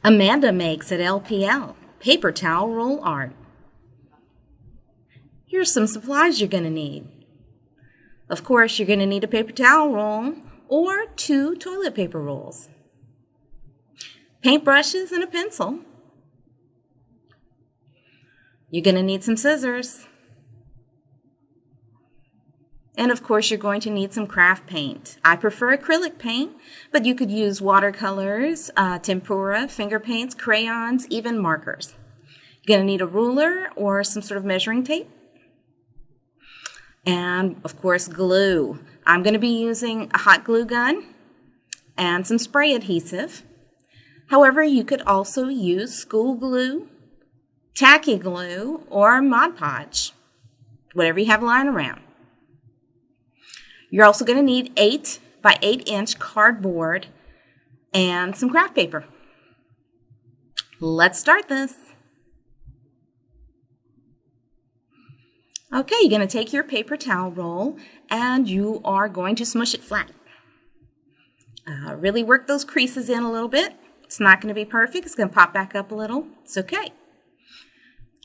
Amanda makes at LPL, paper towel roll art. Here's some supplies you're going to need. Of course, you're going to need a paper towel roll or 2 toilet paper rolls, paintbrushes and a pencil. You're going to need some scissors. And of course, you're going to need some craft paint. I prefer acrylic paint, but you could use watercolors, tempera, finger paints, crayons, even markers. You're going to need a ruler or some sort of measuring tape. And of course, glue. I'm going to be using a hot glue gun and some spray adhesive. However, you could also use school glue, tacky glue, or Mod Podge, whatever you have lying around. You're also going to need 8 by 8 inch cardboard and some craft paper. Let's start this. Okay, you're going to take your paper towel roll and you are going to smush it flat. Really work those creases in a little bit. It's not going to be perfect. It's going to pop back up a little. It's okay.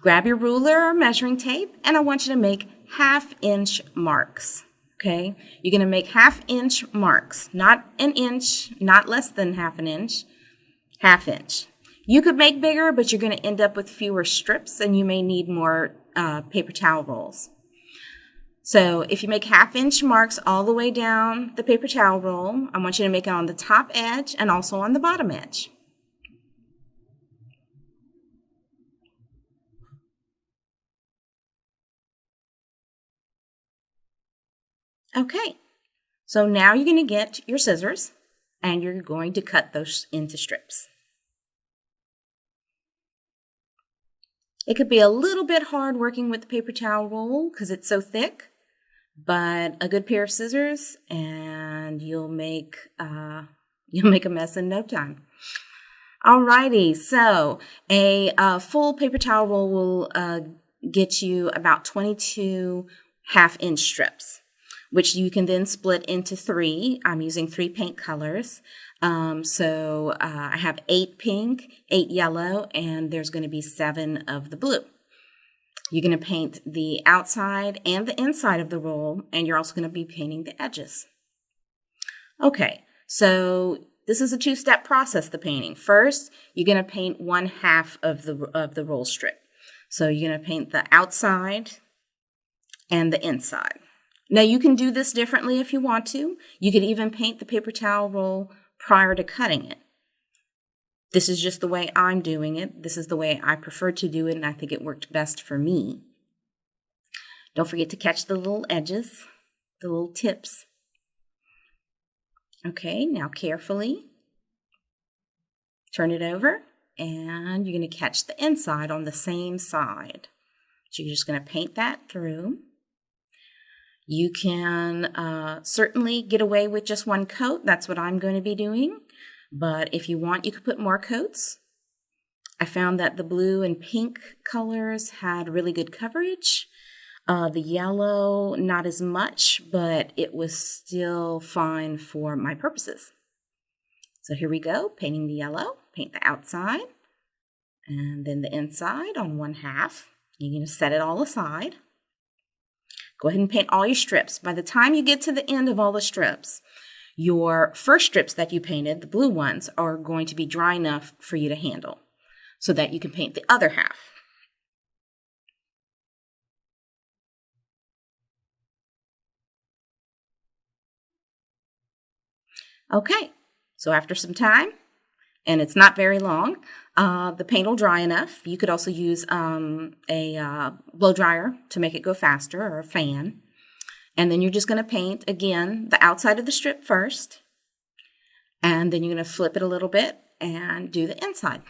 Grab your ruler or measuring tape, and I want you to make 1/2 inch marks. Okay, you're going to make 1/2 inch marks, not an inch, not less than 1/2 inch, 1/2 inch. You could make bigger, but you're going to end up with fewer strips and you may need more paper towel rolls. So if you make 1/2 inch marks all the way down the paper towel roll, I want you to make it on the top edge and also on the bottom edge. Okay, so now you're going to get your scissors and you're going to cut those into strips. It could be a little bit hard working with the paper towel roll because it's so thick, but a good pair of scissors and you'll make a mess in no time. Alrighty, so a full paper towel roll will get you about 22 1/2 inch strips, which you can then split into 3. I'm using 3 paint colors. I have 8 pink, 8 yellow, and there's going to be 7 of the blue. You're going to paint the outside and the inside of the roll, and you're also going to be painting the edges. Okay, so this is a 2-step process, the painting. First, you're going to paint 1/2 of the roll strip. So you're going to paint the outside and the inside. Now, you can do this differently if you want to. You could even paint the paper towel roll prior to cutting it. This is just the way I'm doing it. This is the way I prefer to do it, and I think it worked best for me. Don't forget to catch the little edges, the little tips. Okay, now carefully turn it over, and you're going to catch the inside on the same side. So you're just going to paint that through. You can certainly get away with just 1 coat. That's what I'm going to be doing. But if you want, you could put more coats. I found that the blue and pink colors had really good coverage. The yellow, not as much, but it was still fine for my purposes. So here we go, painting the yellow. Paint the outside and then the inside on 1/2. You're going to set it all aside. Go ahead and paint all your strips. By the time you get to the end of all the strips, your first strips that you painted, the blue ones, are going to be dry enough for you to handle so that you can paint the other half. Okay, so after some time, and it's not very long, the paint will dry enough. You could also use a blow dryer to make it go faster, or a fan. And then you're just going to paint, again, the outside of the strip first. And then you're going to flip it a little bit and do the inside.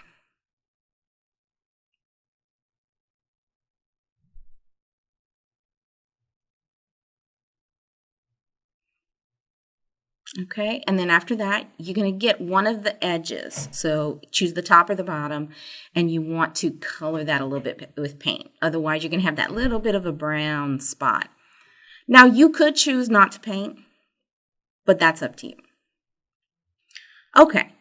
Okay, and then after that, you're going to get one of the edges. So choose the top or the bottom, and you want to color that a little bit with paint. Otherwise, you're going to have that little bit of a brown spot. Now, you could choose not to paint, but that's up to you. Okay,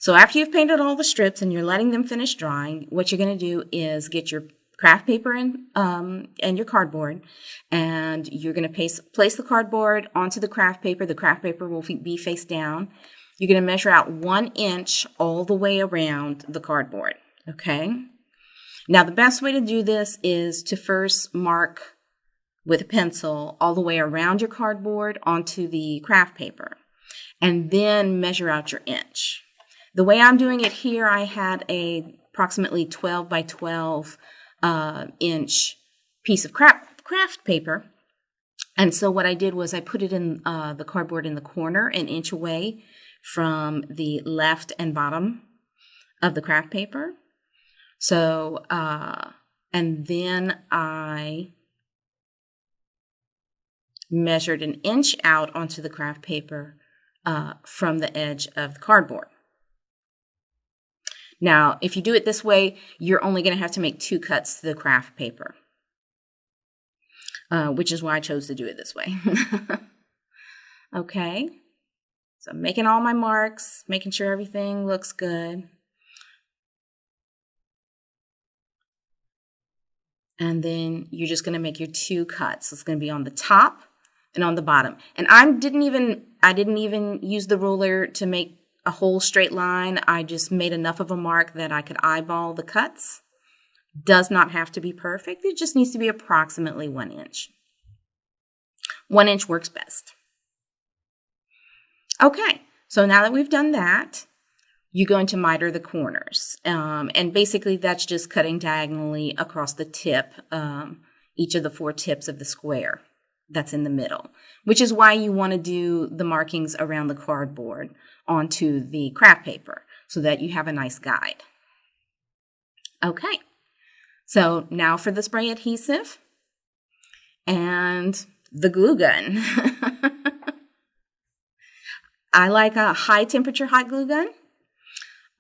So after you've painted all the strips and you're letting them finish drying, what you're going to do is get your craft paper and your cardboard, and you're going to place the cardboard onto the craft paper. The craft paper will be face down. You're going to measure out 1 inch all the way around the cardboard, okay? Now, the best way to do this is to first mark with a pencil all the way around your cardboard onto the craft paper, and then measure out your inch. The way I'm doing it here, I had a approximately 12 by 12 inch piece of craft paper. And so what I did was I put it in the cardboard in the corner, an inch away from the left and bottom of the craft paper. So, and then I measured an inch out onto the craft paper from the edge of the cardboard. Now, if you do it this way, you're only going to have to make 2 cuts to the craft paper, which is why I chose to do it this way. Okay, so I'm making all my marks, making sure everything looks good. And then you're just going to make your 2 cuts. It's going to be on the top and on the bottom. And I didn't even use the ruler to make a whole straight line. I just made enough of a mark that I could eyeball the cuts. Does not have to be perfect. It just needs to be approximately 1 inch. 1 inch works best. Okay, so now that we've done that, you're going to miter the corners. And basically that's just cutting diagonally across the tip, each of the 4 tips of the square that's in the middle, which is why you want to do the markings around the cardboard onto the craft paper so that you have a nice guide. Okay, so now for the spray adhesive and the glue gun. I like a high temperature hot glue gun.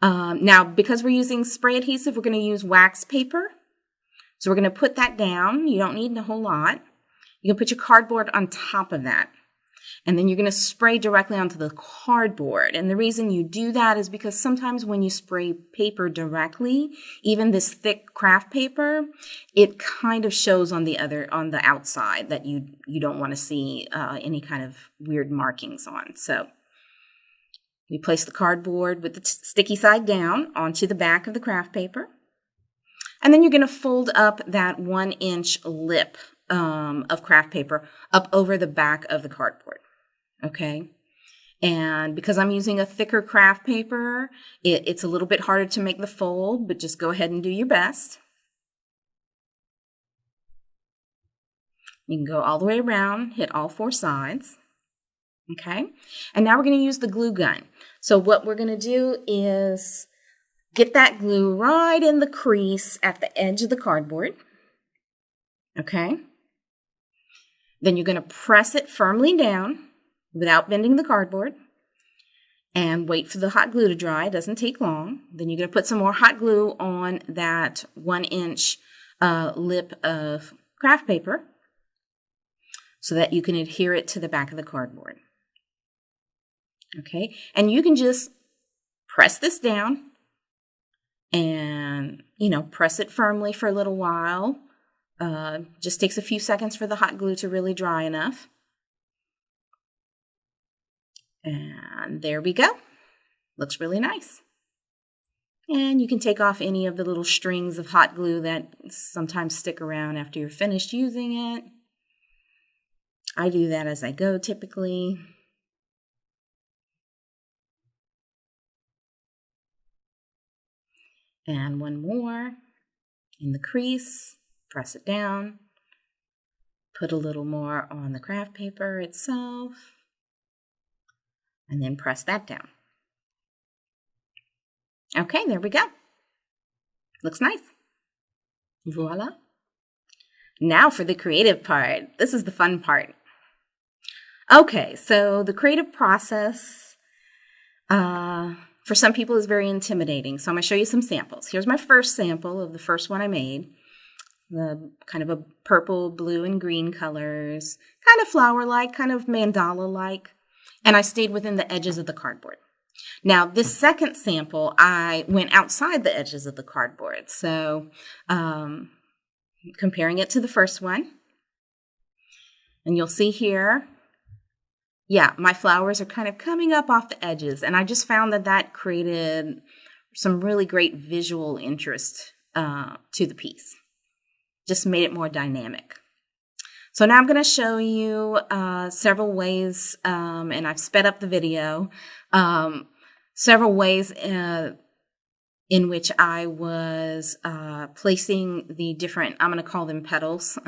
Now, because we're using spray adhesive, we're going to use wax paper. So we're going to put that down. You don't need a whole lot. You can put your cardboard on top of that. And then you're going to spray directly onto the cardboard. And the reason you do that is because sometimes when you spray paper directly, even this thick craft paper, it kind of shows on the outside that you don't want to see any kind of weird markings on. So we place the cardboard with the sticky side down onto the back of the craft paper. And then you're going to fold up that 1 inch lip of craft paper up over the back of the cardboard. Okay. And because I'm using a thicker craft paper, it's a little bit harder to make the fold, but just go ahead and do your best. You can go all the way around, hit all 4 sides. Okay. And now we're going to use the glue gun. So what we're going to do is get that glue right in the crease at the edge of the cardboard. Okay. Then you're going to press it firmly down without bending the cardboard and wait for the hot glue to dry. It doesn't take long. Then you're going to put some more hot glue on that 1 inch lip of craft paper so that you can adhere it to the back of the cardboard. Okay, and you can just press this down and, press it firmly for a little while. Just takes a few seconds for the hot glue to really dry enough. And there we go. Looks really nice. And you can take off any of the little strings of hot glue that sometimes stick around after you're finished using it. I do that as I go typically. And one more in the crease, press it down, put a little more on the craft paper itself, and then press that down. Okay, there we go. Looks nice. Voila. Now for the creative part. This is the fun part. Okay, so the creative process, for some people is very intimidating. So I'm going to show you some samples. Here's my first sample of the first one I made. The kind of a purple, blue, and green colors. Kind of flower-like, kind of mandala-like. And I stayed within the edges of the cardboard. Now, this second sample, I went outside the edges of the cardboard. So comparing it to the first one, and you'll see here, yeah, my flowers are kind of coming up off the edges. And I just found that that created some really great visual interest to the piece. Just made it more dynamic. So now I'm going to show you several ways, and I've sped up the video, several ways in which I was placing the different, I'm going to call them petals,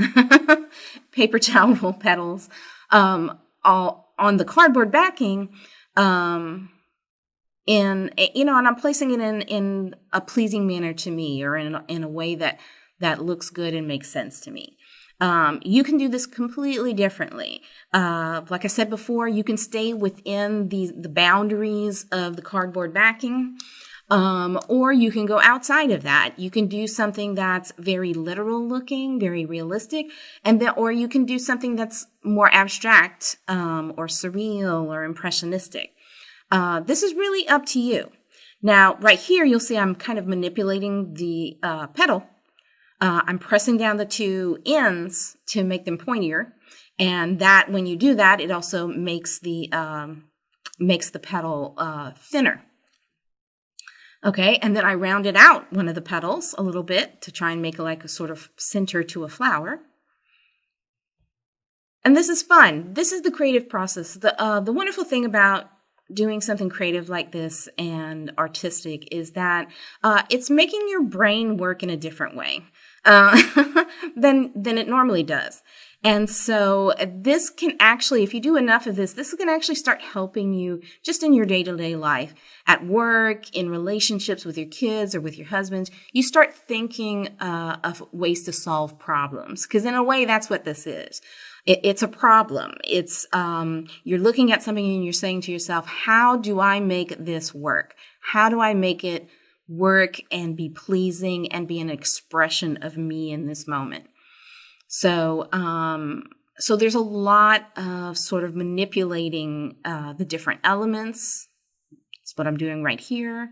paper towel roll petals, all on the cardboard backing, and I'm placing it in a pleasing manner to me, or in a way that looks good and makes sense to me. You can do this completely differently. Like I said before, you can stay within the boundaries of the cardboard backing, or you can go outside of that. You can do something that's very literal looking, very realistic, or you can do something that's more abstract, or surreal or impressionistic. This is really up to you. Now, right here, you'll see I'm kind of manipulating the petal. I'm pressing down the two ends to make them pointier, and that when you do that, it also makes the petal thinner. Okay, and then I rounded out one of the petals a little bit to try and make like a sort of center to a flower. And this is fun. This is the creative process. The wonderful thing about doing something creative like this and artistic is that it's making your brain work in a different way than it normally does. And so this can actually, if you do enough of this can actually start helping you just in your day-to-day life, at work, in relationships with your kids or with your husbands. You start thinking of ways to solve problems, because in a way, that's what this is. It's a problem. It's you're looking at something and you're saying to yourself, how do I make this work? How do I make it work and be pleasing and be an expression of me in this moment? So there's a lot of sort of manipulating the different elements. That's what I'm doing right here,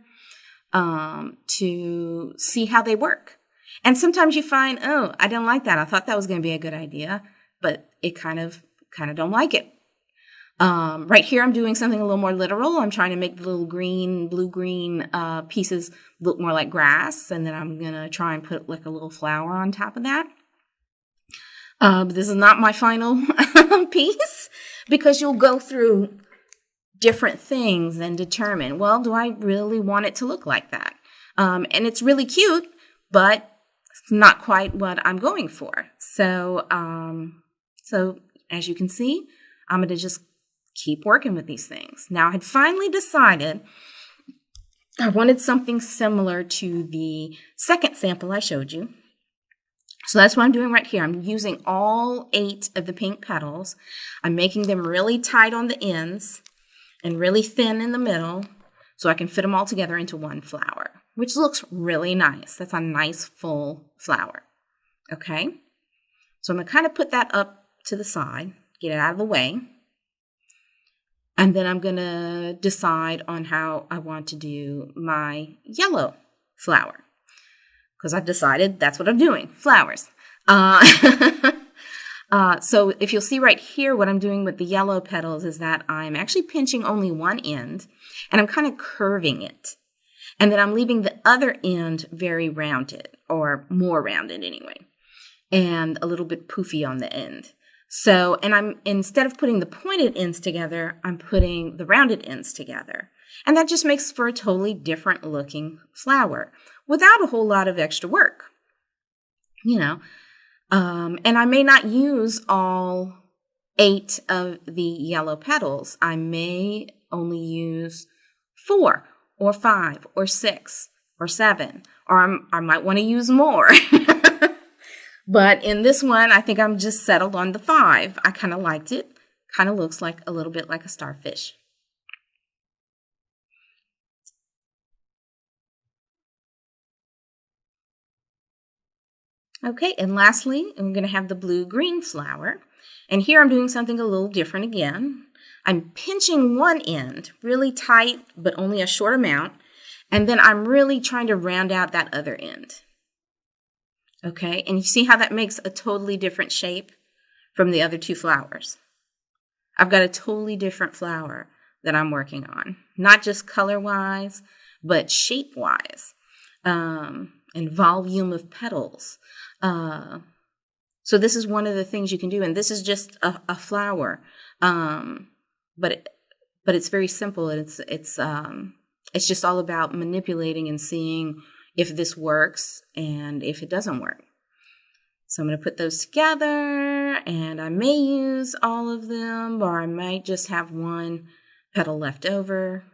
to see how they work. And sometimes you find, oh, I didn't like that. I thought that was going to be a good idea, but it kind of don't like it. Right here, I'm doing something a little more literal. I'm trying to make the little blue-green pieces look more like grass, and then I'm going to try and put like a little flower on top of that. But this is not my final piece, because you'll go through different things and determine, well, do I really want it to look like that? And it's really cute, but it's not quite what I'm going for. So as you can see, I'm going to just keep working with these things. Now, I had finally decided I wanted something similar to the second sample I showed you. So that's what I'm doing right here. I'm using all 8 of the pink petals. I'm making them really tight on the ends and really thin in the middle so I can fit them all together into one flower, which looks really nice. That's a nice full flower. Okay? So I'm going to kind of put that up to the side, get it out of the way. And then I'm going to decide on how I want to do my yellow flower, because I've decided that's what I'm doing, flowers. So if you'll see right here, what I'm doing with the yellow petals is that I'm actually pinching only one end, and I'm kind of curving it. And then I'm leaving the other end very rounded, or more rounded anyway, and a little bit poofy on the end. So, and I'm, instead of putting the pointed ends together, I'm putting the rounded ends together. And that just makes for a totally different looking flower without a whole lot of extra work, you know. And I may not use all 8 of the yellow petals. I may only use 4 or 5 or 6 or 7, or I might want to use more. But in this one, I think I'm just settled on the 5. I kind of liked it. Kind of looks like a little bit like a starfish. Okay, and lastly, I'm going to have the blue-green flower. And here I'm doing something a little different again. I'm pinching one end really tight, but only a short amount. And then I'm really trying to round out that other end. Okay, and you see how that makes a totally different shape from the other two flowers. I've got a totally different flower that I'm working on, not just color-wise, but shape-wise, and volume of petals. So this is one of the things you can do, and this is just a flower, but it's very simple. And it's just all about manipulating and seeing if this works and if it doesn't work. So I'm going to put those together, and I may use all of them, or I might just have one petal left over.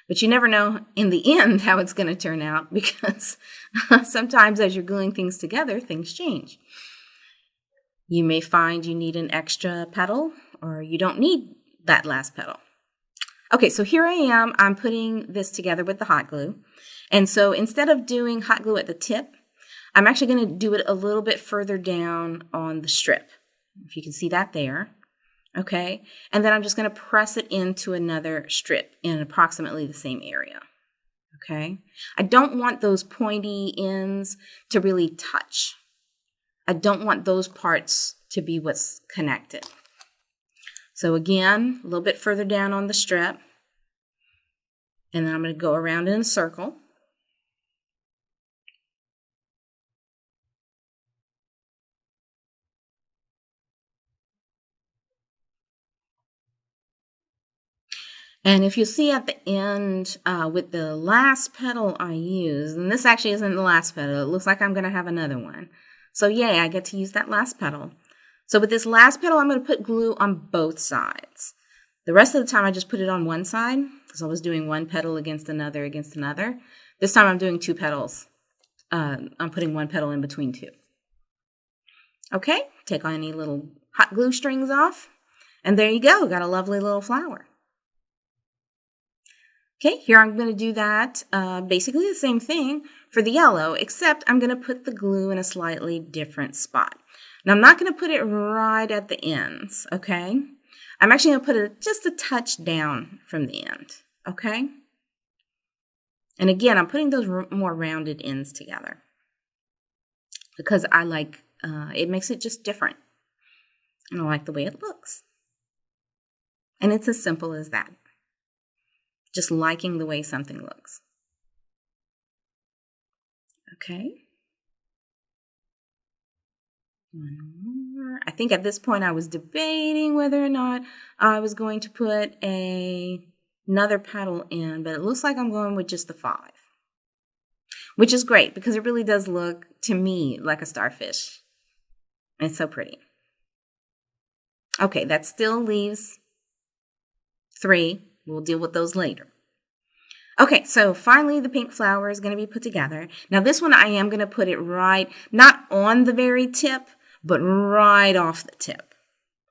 But you never know in the end how it's going to turn out, because sometimes as you're gluing things together, things change. You may find you need an extra petal, or you don't need that last petal. Okay, so here I am. I'm putting this together with the hot glue. And so instead of doing hot glue at the tip, I'm actually going to do it a little bit further down on the strip. If you can see that there. Okay, and then I'm just going to press it into another strip in approximately the same area. Okay, I don't want those pointy ends to really touch. I don't want those parts to be what's connected. So again, a little bit further down on the strip, and then I'm going to go around in a circle. And if you see at the end with the last petal I use, and this actually isn't the last petal, it looks like I'm going to have another one. So yay, I get to use that last petal. So with this last petal, I'm going to put glue on both sides. The rest of the time I just put it on one side, because I was doing one petal against another against another. This time I'm doing two petals. I'm putting one petal in between two. Okay, take any little hot glue strings off, and there you go, got a lovely little flower. Okay, here I'm going to do that, basically the same thing for the yellow, except I'm going to put the glue in a slightly different spot. Now, I'm not going to put it right at the ends, okay? I'm actually going to put it just a touch down from the end, okay? And again, I'm putting those more rounded ends together because I like, it makes it just different. And I like the way it looks. And it's as simple as that. Just liking the way something looks. Okay. One more. I think at this point I was debating whether or not I was going to put another petal in, but it looks like I'm going with just the 5. Which is great because it really does look, to me, like a starfish. It's so pretty. Okay, that still leaves 3. We'll deal with those later. Okay, so finally the pink flower is going to be put together. Now this one I am going to put it right, not on the very tip, but right off the tip.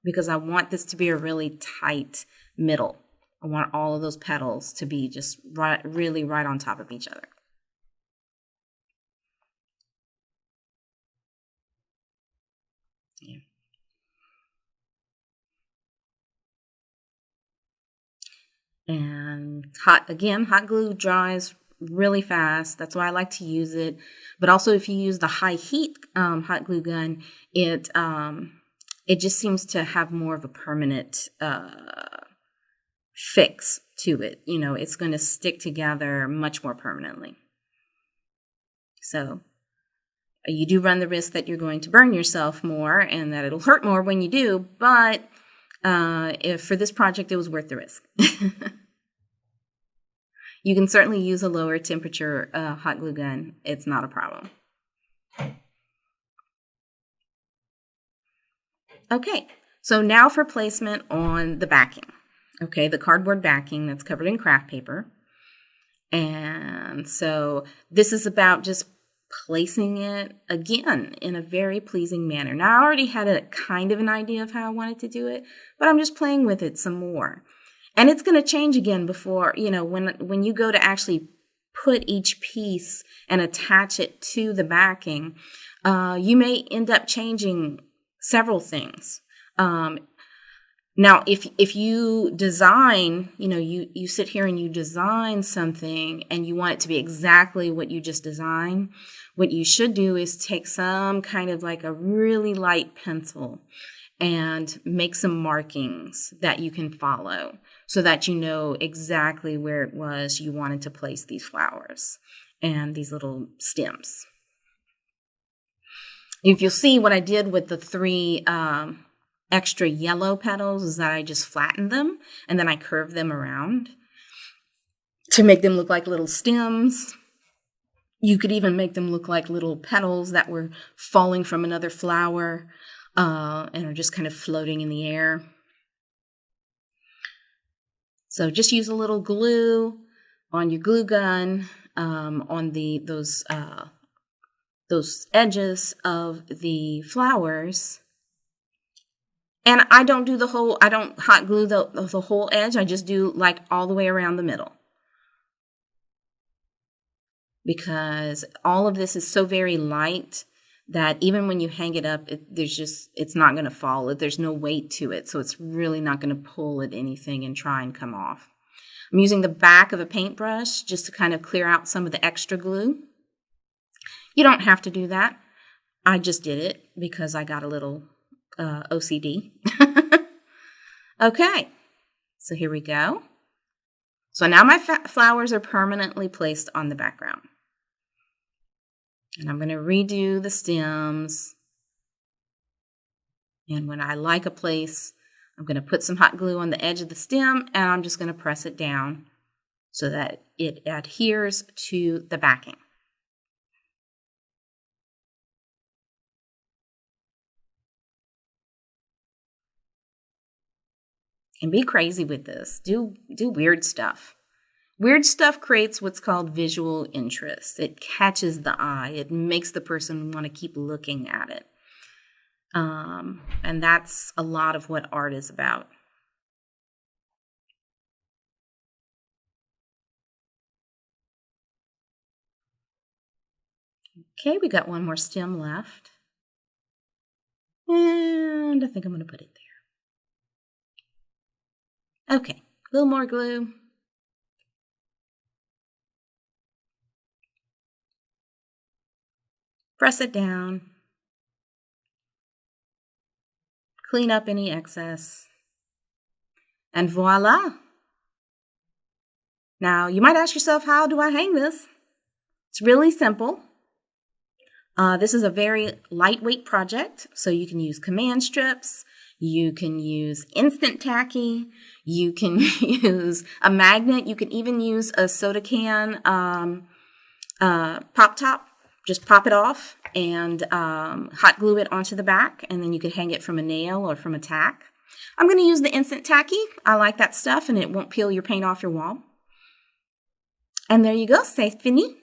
Because I want this to be a really tight middle. I want all of those petals to be just right, really right on top of each other. Yeah. And hot glue dries really fast. That's why I like to use it. But also if you use the high heat hot glue gun, it just seems to have more of a permanent fix to it. You know, it's going to stick together much more permanently. So you do run the risk that you're going to burn yourself more and that it'll hurt more when you do. But if for this project, it was worth the risk. You can certainly use a lower temperature hot glue gun. It's not a problem. Okay, so now for placement on the backing. Okay, the cardboard backing that's covered in craft paper. And so this is about just placing it again in a very pleasing manner. Now I already had a kind of an idea of how I wanted to do it, but I'm just playing with it some more. And it's going to change again before, you know, when you go to actually put each piece and attach it to the backing, you may end up changing several things. Now, if you design, you sit here and you design something and you want it to be exactly what you just designed, what you should do is take some kind of like a really light pencil and make some markings that you can follow so that you know exactly where it was you wanted to place these flowers and these little stems. If you'll see what I did with the 3 extra yellow petals is that I just flattened them and then I curved them around to make them look like little stems. You could even make them look like little petals that were falling from another flower and are just kind of floating in the air. So just use a little glue on your glue gun on those edges of the flowers. And I don't hot glue the whole edge. I just do like all the way around the middle. Because all of this is so very light that even when you hang it up, it's not going to fall. There's no weight to it. So it's really not going to pull at anything and try and come off. I'm using the back of a paintbrush just to kind of clear out some of the extra glue. You don't have to do that. I just did it because I got a little OCD. Okay, so here we go. So now my flowers are permanently placed on the background. And I'm going to redo the stems. And when I like a place, I'm going to put some hot glue on the edge of the stem and I'm just going to press it down so that it adheres to the backing. And be crazy with this. Do weird stuff. Weird stuff creates what's called visual interest. It catches the eye. It makes the person want to keep looking at it. And that's a lot of what art is about. Okay, we got one more stem left. And I think I'm going to put it there. Okay, a little more glue. Press it down. Clean up any excess. And voila. Now, you might ask yourself, how do I hang this? It's really simple. This is a very lightweight project, so you can use command strips, you can use instant tacky, you can use a magnet, you can even use a soda can pop top. Just pop it off and hot glue it onto the back, and then you could hang it from a nail or from a tack. I'm going to use the instant tacky. I like that stuff, and it won't peel your paint off your wall. And there you go, c'est fini.